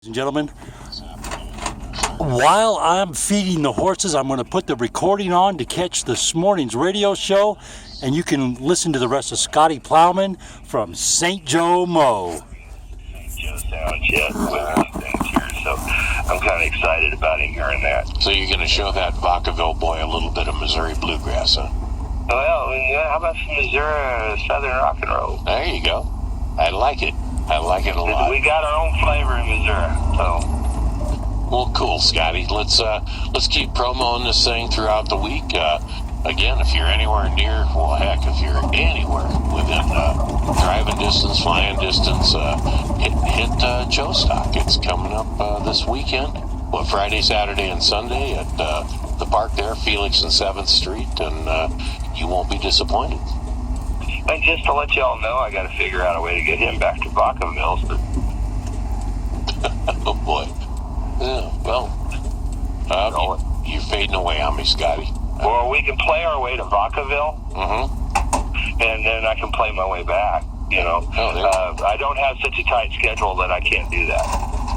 And gentlemen, while I'm feeding the horses, I'm going to put the recording on to catch this morning's radio show, and you can listen to the rest of Scotty Plowman from St. Joe Mo. St. Joe sounds yet with things here, so I'm kind of excited about him hearing that. So you're going to show that Vacaville boy a little bit of Missouri bluegrass, huh? Well, yeah, how about some Missouri Southern rock and roll? There you go. I like it. I like it a lot. We got our own flavor in Missouri, so. Well, cool, Scotty. Let's keep promoting this thing throughout the week. Again, if you're anywhere near, well, heck, if you're anywhere within driving distance, flying distance, hit Joe Stock. It's coming up this weekend. Well, Friday, Saturday, and Sunday at the park there, Felix and 7th Street, and you won't be disappointed. And just to let y'all know, I got to figure out a way to get him back to Vacaville. Oh boy. Yeah, well, you're fading away on me, Scotty. Or we can play our way to Vacaville, and then I can play my way back. You know, I don't have such a tight schedule that I can't do that.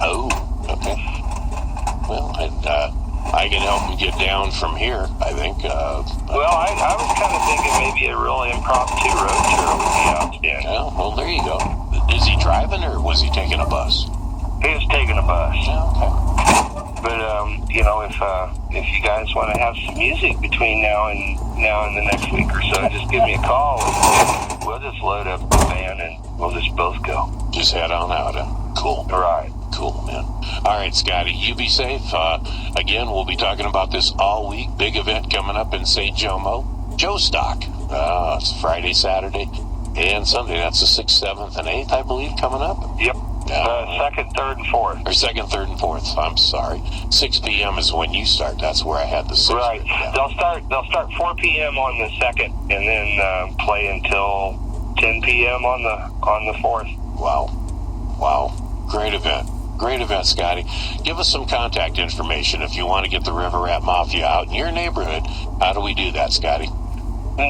Oh, okay. Well, I can help him get down from here, I think. Well, I was kind of thinking maybe a real impromptu road tour would be outstanding. Yeah, well, there you go. Is he driving or was he taking a bus? He was taking a bus. Yeah, okay. But you know, if you guys want to have some music between now and the next week or so, just give me a call and we'll just load up the van and we'll just both go. Just head on out, huh? Cool. All right. Cool, man. All right, Scotty, you be safe. Again, we'll be talking about this all week. Big event coming up in St. Joe Mo. Joe Stock. It's Friday, Saturday, and Sunday. That's the 6th, 7th, and 8th, I believe, coming up. Yep. 2nd, 3rd, and 4th. Or 2nd, 3rd, and 4th. I'm sorry. 6 p.m. is when you start. That's where I had the 6th. Right. They'll start 4 p.m. on the 2nd, and then play until 10 p.m. on the 4th. Wow. Great event. Great event, Scotty. Give us some contact information if you want to get the River Rat Mafia out in your neighborhood. How do we do that, Scotty?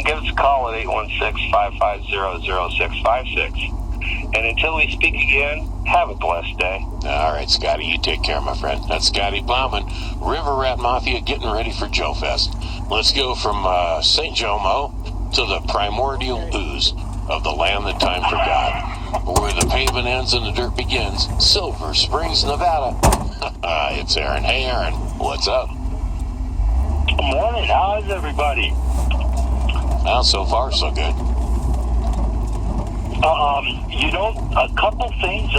Give us a call at 816-550-0656. And until we speak again, have a blessed day. All right, Scotty, you take care, my friend. That's Scotty Plowman, River Rat Mafia, getting ready for Joe Fest. Let's go from St. Joe Mo to the primordial ooze of the land that time forgot, where the pavement ends and the dirt begins. Silver Springs, Nevada. It's Aaron. Hey, Aaron, what's up? Good morning. How's everybody? Well, so far, so good. You know, a couple things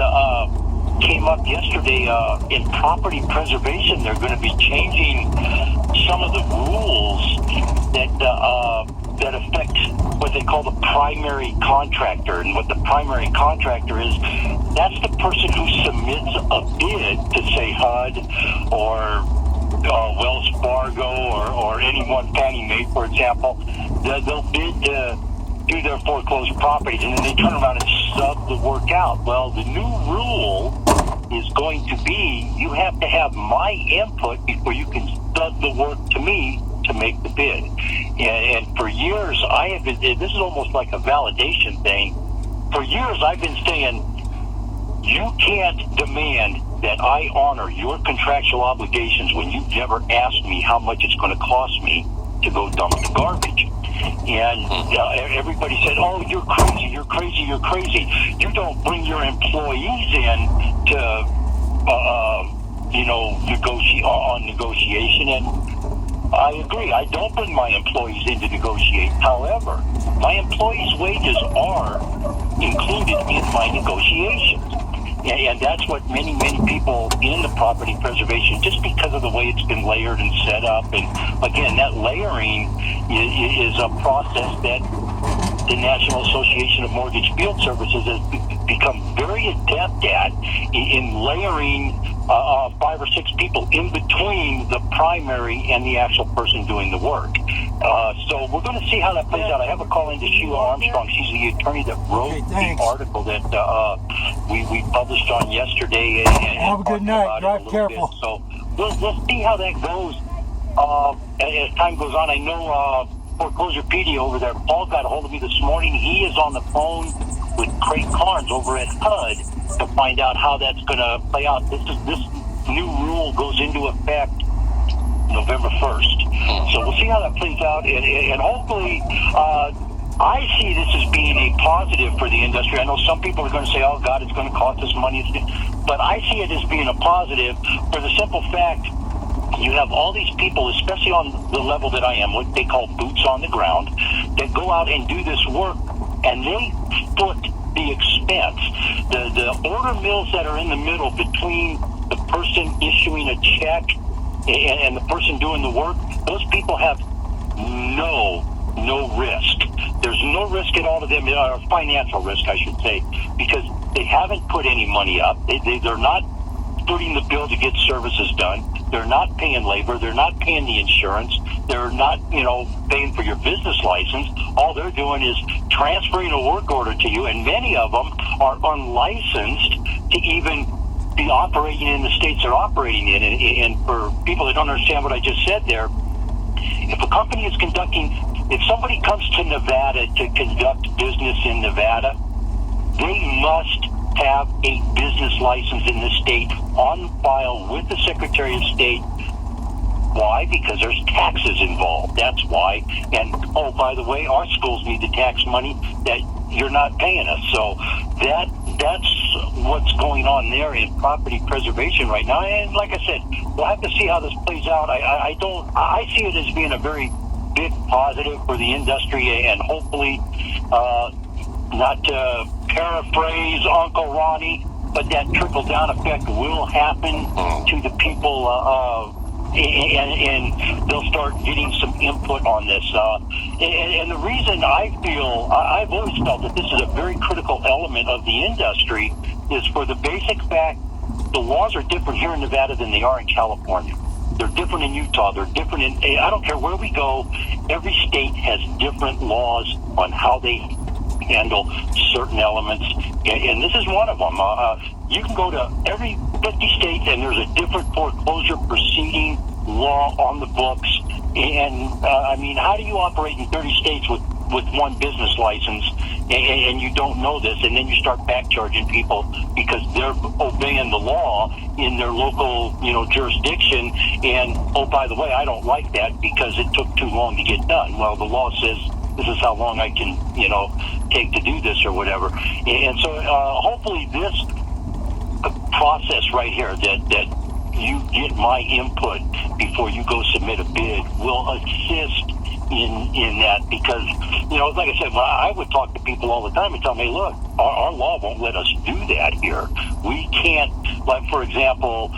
came up yesterday in property preservation. They're going to be changing some of the rules that affect what they call the primary contractor. And what the primary contractor is, that's the person who submits a bid to, say, HUD or Wells Fargo or any one Fannie Mae, for example. They'll bid to do their foreclosed properties, and then they turn around and sub the work out. Well, the new rule is going to be you have to have my input before you can sub the work to me to make the bid. And for years, I have been, this is almost like a validation thing. For years, I've been saying, you can't demand that I honor your contractual obligations when you've never asked me how much it's going to cost me to go dump the garbage. And everybody said, oh, you're crazy, you're crazy, you're crazy. You don't bring your employees in to, negotiate on negotiation. And I agree, I don't bring my employees in to negotiate. However, my employees' wages are included in my negotiations. And that's what many people in the property preservation, just because of the way it's been layered and set up. And again, that layering is a process that the National Association of Mortgage Field Services has become very adept at in layering 5 or 6 people in between the primary and the actual person doing the work. So we're going to see how that plays out. I have a call into Sheila Armstrong. She's the attorney that wrote the article that we published on yesterday. And have a good night. Drive careful. Bit. So we'll see how that goes as time goes on. I know Foreclosure PD over there, Paul, got a hold of me this morning. He is on the phone with Craig Carnes over at HUD to find out how that's going to play out. This new rule goes into effect November 1st. So we'll see how that plays out, and hopefully I see this as being a positive for the industry. I know some people are going to say, oh, God, it's going to cost us money. But I see it as being a positive for the simple fact you have all these people, especially on the level that I am, what they call boots on the ground, that go out and do this work, and they foot the expense. The order mills that are in the middle between the person issuing a check and the person doing the work, those people have no risk. There's no risk at all to them, or financial risk, I should say, because they haven't put any money up. They're not footing the bill to get services done. They're not paying labor. They're not paying the insurance. They're not, paying for your business license. All they're doing is transferring a work order to you, and many of them are unlicensed to even be operating in the states they're operating in. And for people that don't understand what I just said there, if a company is if somebody comes to Nevada to conduct business in Nevada, they must have a business license in the state on file with the Secretary of State. Why? Because there's taxes involved. That's why. And, oh, by the way, our schools need the tax money that you're not paying us. So that's what's going on there in property preservation right now. And like I said, we'll have to see how this plays out. I see it as being a very big positive for the industry, and hopefully, not to paraphrase Uncle Ronnie, but that trickle-down effect will happen to the people, and they'll start getting some input on this. And the reason I've always felt that this is a very critical element of the industry is for the basic fact the laws are different here in Nevada than they are in California. They're different in Utah. They're different in, I don't care where we go, every state has different laws on how they handle certain elements, and this is one of them. You can go to every 50 states, and there's a different foreclosure proceeding law on the books. And how do you operate in 30 states with one business license, and you don't know this, and then you start back charging people because they're obeying the law in their local, jurisdiction, and, oh, by the way, I don't like that because it took too long to get done. Well, the law says this is how long I can, take to do this or whatever. And so hopefully this process right here that you get my input before you go submit a bid will assist in that, because, like I said, I would talk to people all the time and tell them, hey, look, our law won't let us do that here. We can't, like, for example,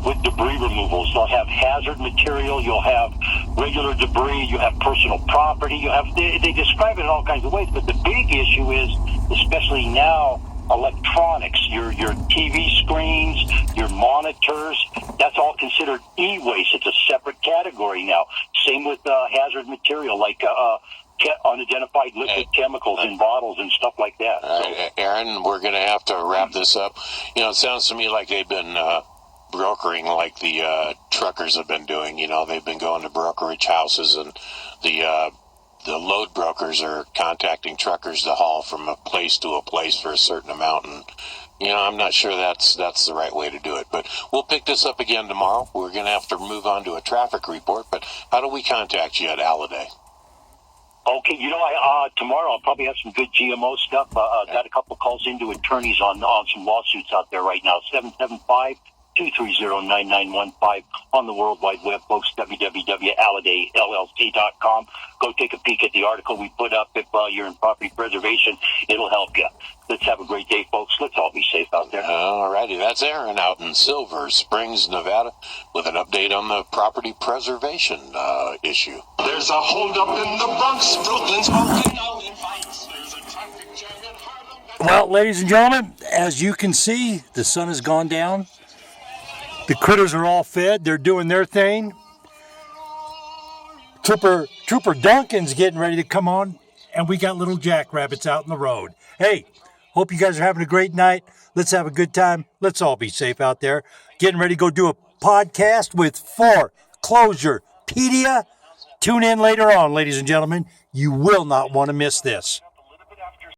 with debris removals, they'll have hazard material, you'll have regular debris, you have personal property, they describe it in all kinds of ways, but the big issue is, especially now, electronics, your TV screens, your monitors, that's all considered e-waste. It's a separate category now. Same with hazard material, like unidentified liquid chemicals in bottles and stuff like that. All right, Aaron, we're going to have to wrap this up. It sounds to me like they've been brokering like the truckers have been doing. They've been going to brokerage houses, and the load brokers are contacting truckers to haul from a place to a place for a certain amount. And, I'm not sure that's the right way to do it. But we'll pick this up again tomorrow. We're going to have to move on to a traffic report. But how do we contact you at Alladay? Okay, tomorrow I'll probably have some good GMO stuff. Got a couple calls into attorneys on some lawsuits out there right now. 775-230-9915 on the World Wide Web, folks, www.alladayllc.com. Go take a peek at the article we put up. If you're in property preservation, it'll help you. Let's have a great day, folks. Let's all be safe out there. All righty. That's Aaron out in Silver Springs, Nevada, with an update on the property preservation issue. There's a holdup in the Bronx. Brooklyn's smoking out in fights. There's a traffic jam in Harlem. Well, ladies and gentlemen, as you can see, the sun has gone down. The critters are all fed. They're doing their thing. Trooper Duncan's getting ready to come on, and we got little jackrabbits out in the road. Hey, hope you guys are having a great night. Let's have a good time. Let's all be safe out there. Getting ready to go do a podcast with Foreclosurepedia. Tune in later on, ladies and gentlemen. You will not want to miss this.